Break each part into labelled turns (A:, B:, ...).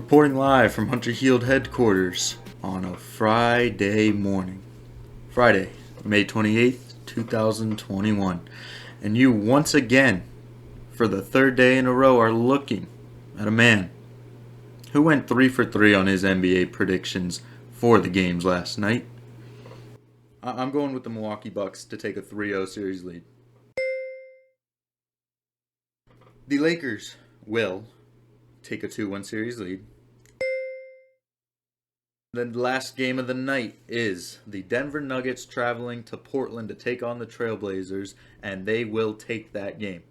A: Reporting live from Hunter Heald headquarters on a Friday morning. Friday, May 28th, 2021. And you once again, for the third day in a row, are looking at a man who went 3 for 3 on his NBA predictions for the games last night. I'm going with the Milwaukee Bucks to take a 3-0 series lead. The Lakers will take a 2-1 series lead. The last game of the night is the Denver Nuggets traveling to Portland to take on the Trailblazers, and they will take that game.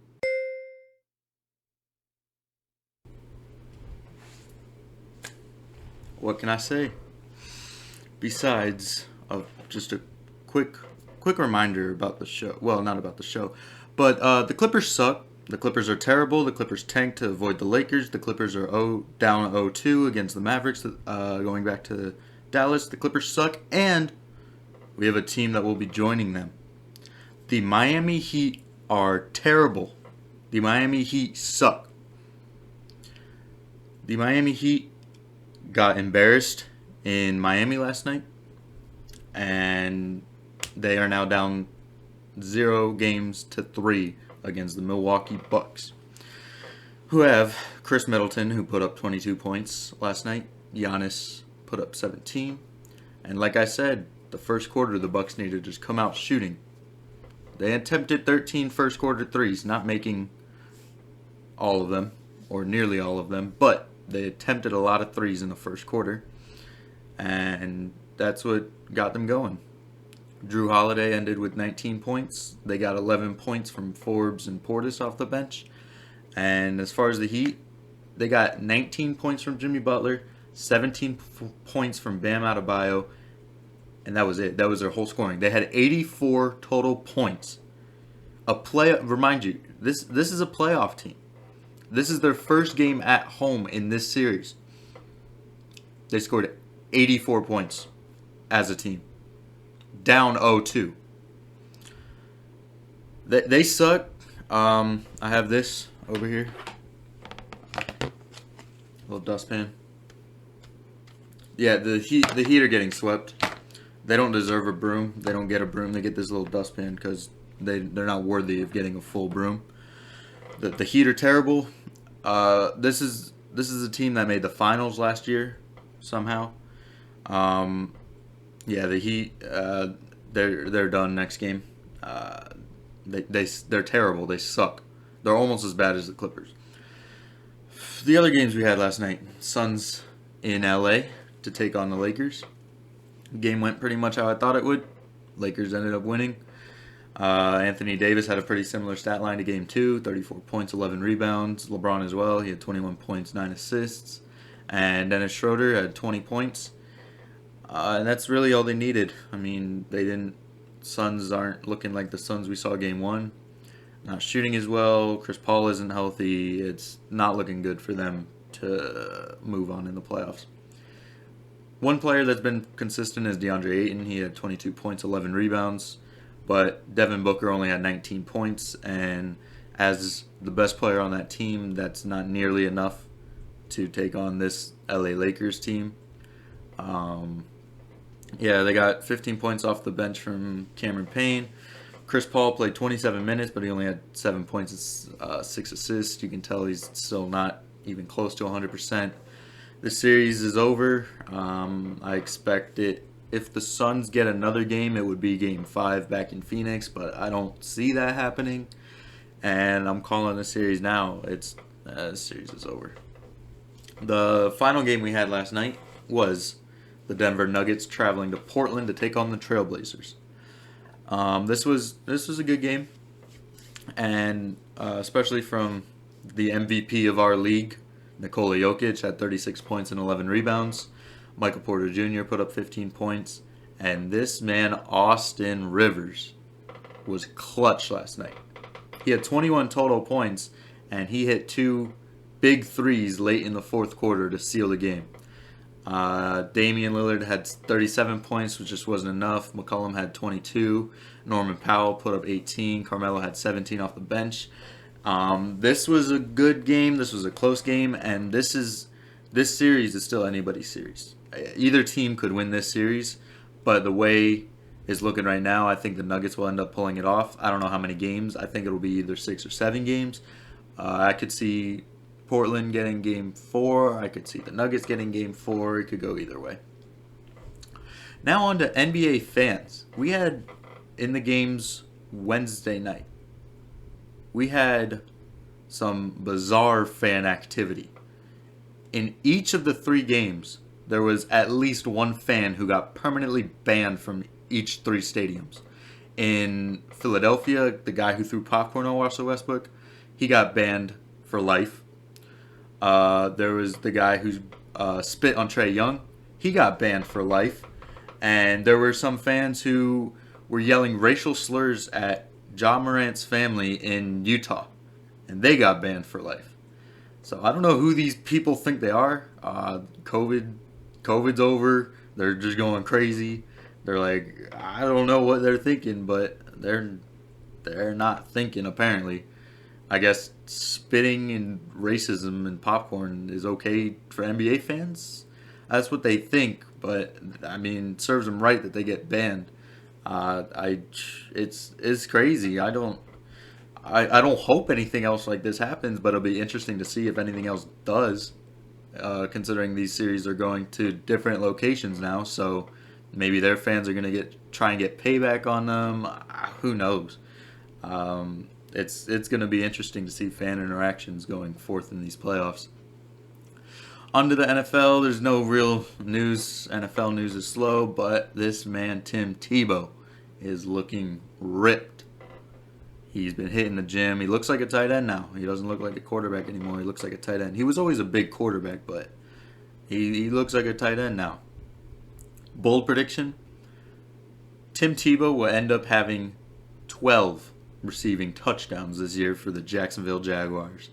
A: What can I say? Besides, just a quick reminder about the show. Well, not about the show, but the Clippers suck. The Clippers are terrible. The Clippers tanked to avoid the Lakers. The Clippers are down 0-2 against the Mavericks, going back to Dallas. The Clippers suck, and we have a team that will be joining them. The Miami Heat are terrible. The Miami Heat suck. The Miami Heat got embarrassed in Miami last night, and they are now down 0-3 against the Milwaukee Bucks, who have Chris Middleton, who put up 22 points last night. Giannis put up 17. And like I said, the first quarter, the Bucks need to just come out shooting. They attempted 13 first quarter threes, not making all of them, or nearly all of them, but they attempted a lot of threes in the first quarter, and that's what got them going. Drew Holiday ended with 19 points. They got 11 points from Forbes and Portis off the bench. And as far as the Heat, they got 19 points from Jimmy Butler, 17 points from Bam Adebayo, and that was it. That was their whole scoring. They had 84 total points. Remind you, this is a playoff team. This is their first game at home in this series. They scored 84 points as a team. Down 0-2. They suck. I have this over here. A little dustpan. Yeah, the Heat are getting swept. They don't deserve a broom. They don't get a broom. They get this little dustpan because they're not worthy of getting a full broom. The Heat are terrible. This is a team that made the finals last year somehow. Yeah, the Heat, they're done next game. They're terrible. They suck. They're almost as bad as the Clippers. The other games we had last night: Suns in LA to take on the Lakers. Game went pretty much how I thought it would. Lakers ended up winning. Anthony Davis had a pretty similar stat line to Game 2, 34 points, 11 rebounds. LeBron as well. He had 21 points, 9 assists. And Dennis Schroeder had 20 points. And that's really all they needed. I mean, Suns aren't looking like the Suns we saw Game 1. Not shooting as well. Chris Paul isn't healthy. It's not looking good for them to move on in the playoffs. One player that's been consistent is DeAndre Ayton. He had 22 points, 11 rebounds. But Devin Booker only had 19 points. And as the best player on that team, that's not nearly enough to take on this LA Lakers team. Yeah, they got 15 points off the bench from Cameron Payne. Chris Paul played 27 minutes, but he only had 7 points and 6 assists. You can tell he's still not even close to 100%. The series is over. I expect it. If the Suns get another game, it would be Game 5 back in Phoenix, but I don't see that happening. And I'm calling the series now. The series is over. The final game we had last night was the Denver Nuggets traveling to Portland to take on the Trailblazers. This was a good game, and especially from the MVP of our league, Nikola Jokic, had 36 points and 11 rebounds. Michael Porter Jr. put up 15 points, and this man Austin Rivers was clutch last night. He had 21 total points, and he hit 2 big threes late in the fourth quarter to seal the game. Damian Lillard had 37 points, which just wasn't enough. McCollum had 22. Norman Powell put up 18. Carmelo had 17 off the bench. This was a good game. This was a close game, and this is This series is still anybody's series. Either team could win this series, but the way it's looking right now, I think the Nuggets will end up pulling it off. I don't know how many games. I think it'll be either 6 or 7 games. I could see Portland getting game 4. I could see the Nuggets getting game 4. It could go either way. Now on to NBA fans. We had in the games Wednesday night, we had some bizarre fan activity. In each of the 3 games, there was at least one fan who got permanently banned from each 3 stadiums. In Philadelphia, the guy who threw popcorn on Russell Westbrook, he got banned for life. There was the guy who spit on Trae Young. He got banned for life. And there were some fans who were yelling racial slurs at Ja Morant's family in Utah. And they got banned for life. So I don't know who these people think they are. COVID's over. They're just going crazy. They're like, I don't know what they're thinking, but they're not thinking apparently. I guess spitting and racism and popcorn is okay for NBA fans. That's what they think, but I mean, it serves them right that they get banned. It's crazy. I don't hope anything else like this happens, but it'll be interesting to see if anything else does. Considering these series are going to different locations now, so maybe their fans are going to try and get payback on them. Who knows? It's going to be interesting to see fan interactions going forth in these playoffs. On to the NFL. There's no real news. NFL news is slow, but this man, Tim Tebow, is looking ripped. He's been hitting the gym. He looks like a tight end now. He doesn't look like a quarterback anymore. He looks like a tight end. He was always a big quarterback, but he looks like a tight end now. Bold prediction. Tim Tebow will end up having 12 receiving touchdowns this year for the Jacksonville Jaguars.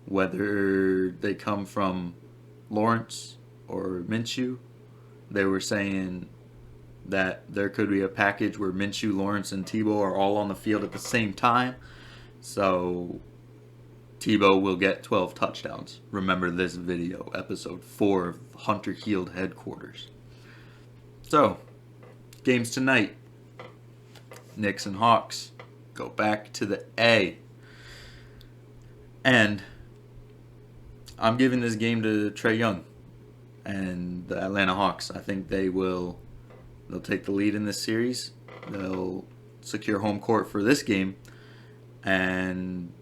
A: Whether they come from Lawrence or Minshew, they were saying that there could be a package where Minshew, Lawrence, and Tebow are all on the field at the same time. So Tebow will get 12 touchdowns. Remember this video, episode 4 of Hunter Heald Headquarters. So, games tonight. Knicks and Hawks go back to the A. And I'm giving this game to Trae Young and the Atlanta Hawks. I think they'll take the lead in this series. They'll secure home court for this game. And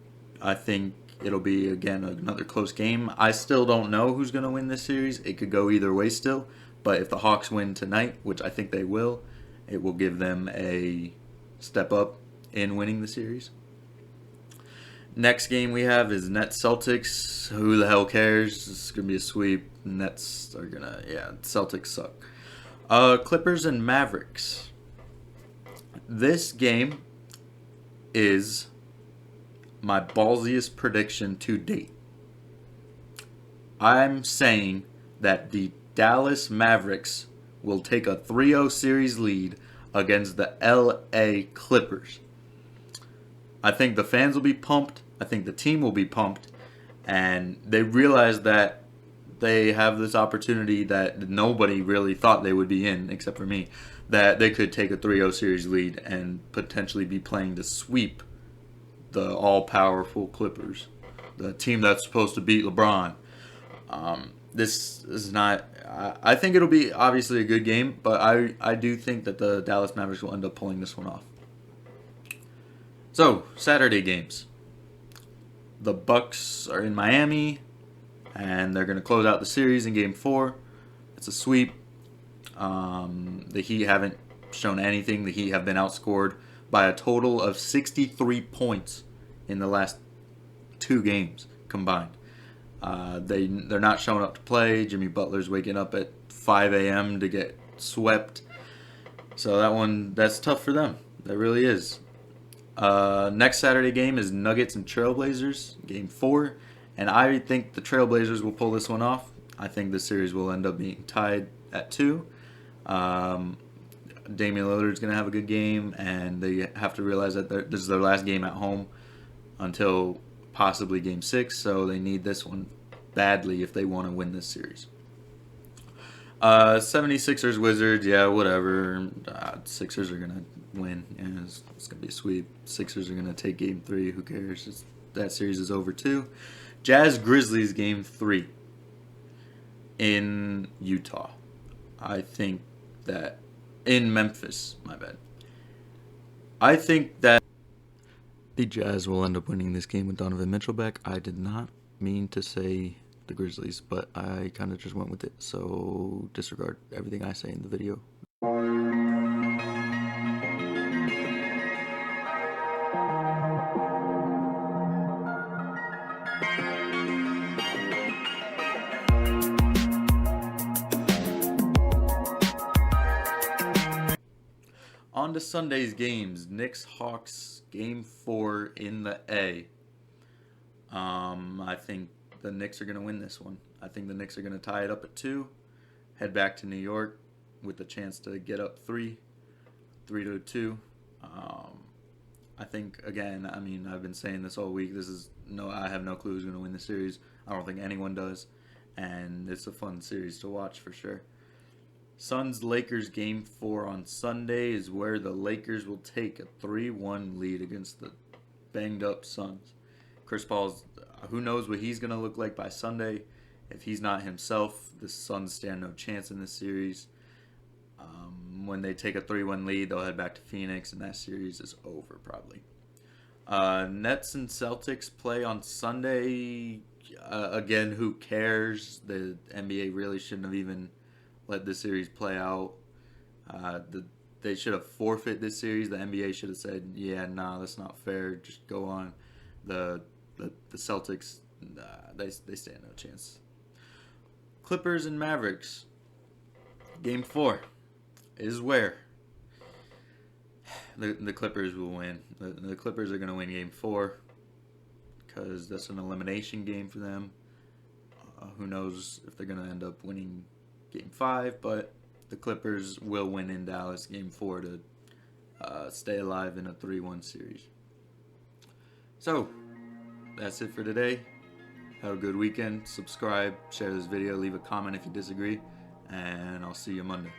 A: I think it'll be, again, another close game. I still don't know who's going to win this series. It could go either way still. But if the Hawks win tonight, which I think they will, it will give them a step up in winning the series. Next game we have is Nets Celtics. Who the hell cares? It's going to be a sweep. Nets are going to, Celtics suck. Clippers and Mavericks. This game is my ballsiest prediction to date. I'm saying that the Dallas Mavericks will take a 3-0 series lead against the LA Clippers. I think the fans will be pumped. I think the team will be pumped. And they realize that they have this opportunity that nobody really thought they would be in, except for me, that they could take a 3-0 series lead and potentially be playing to sweep the all-powerful Clippers, the team that's supposed to beat LeBron. This is not... I think it'll be obviously a good game, but I do think that the Dallas Mavericks will end up pulling this one off. So, Saturday games. The Bucks are in Miami, and they're going to close out the series in Game 4. It's a sweep. The Heat haven't shown anything. The Heat have been outscored by a total of 63 points in the last 2 games combined. They're not showing up to play. Jimmy Butler's waking up at 5 a.m. to get swept. So that's tough for them. That really is. Next Saturday game is Nuggets and Trailblazers, Game 4. And I think the Trailblazers will pull this one off. I think the series will end up being tied at 2. Damian Lillard's going to have a good game, and they have to realize that this is their last game at home until possibly Game 6, so they need this one badly if they want to win this series. 76ers Wizards, yeah, whatever. Sixers are gonna win. Yeah, it's gonna be a sweep. Sixers are gonna take Game 3. Who cares? That series is over too. Jazz Grizzlies Game 3 in Utah. I think that in Memphis. My bad. I think that the Jazz will end up winning this game with Donovan Mitchell back. I did not mean to say the Grizzlies, but I kind of just went with it, so disregard everything I say in the video. On to Sunday's games. Knicks-Hawks Game 4 in the A. I think the Knicks are going to win this one. I think the Knicks are going to tie it up at 2, head back to New York with the chance to get up 3-2. I think, again, I mean, I've been saying this all week. I have no clue who's going to win the series. I don't think anyone does, and it's a fun series to watch for sure. Suns-Lakers Game 4 on Sunday is where the Lakers will take a 3-1 lead against the banged-up Suns. Chris Paul's, who knows what he's going to look like by Sunday. If he's not himself, the Suns stand no chance in this series. When they take a 3-1 lead, they'll head back to Phoenix, and that series is over probably. Nets and Celtics play on Sunday. Again, who cares? The NBA really shouldn't have even let this series play out. They should have forfeit this series. The NBA should have said, yeah, nah, that's not fair. Just go on. The Celtics, they stand no chance. Clippers and Mavericks. Game 4 is where the Clippers will win. The Clippers are going to win Game 4 because that's an elimination game for them. Who knows if they're going to end up winning Game 5, but the Clippers will win in Dallas Game 4 to stay alive in a 3-1 series. So, that's it for today. Have a good weekend. Subscribe, share this video, leave a comment if you disagree, and I'll see you Monday.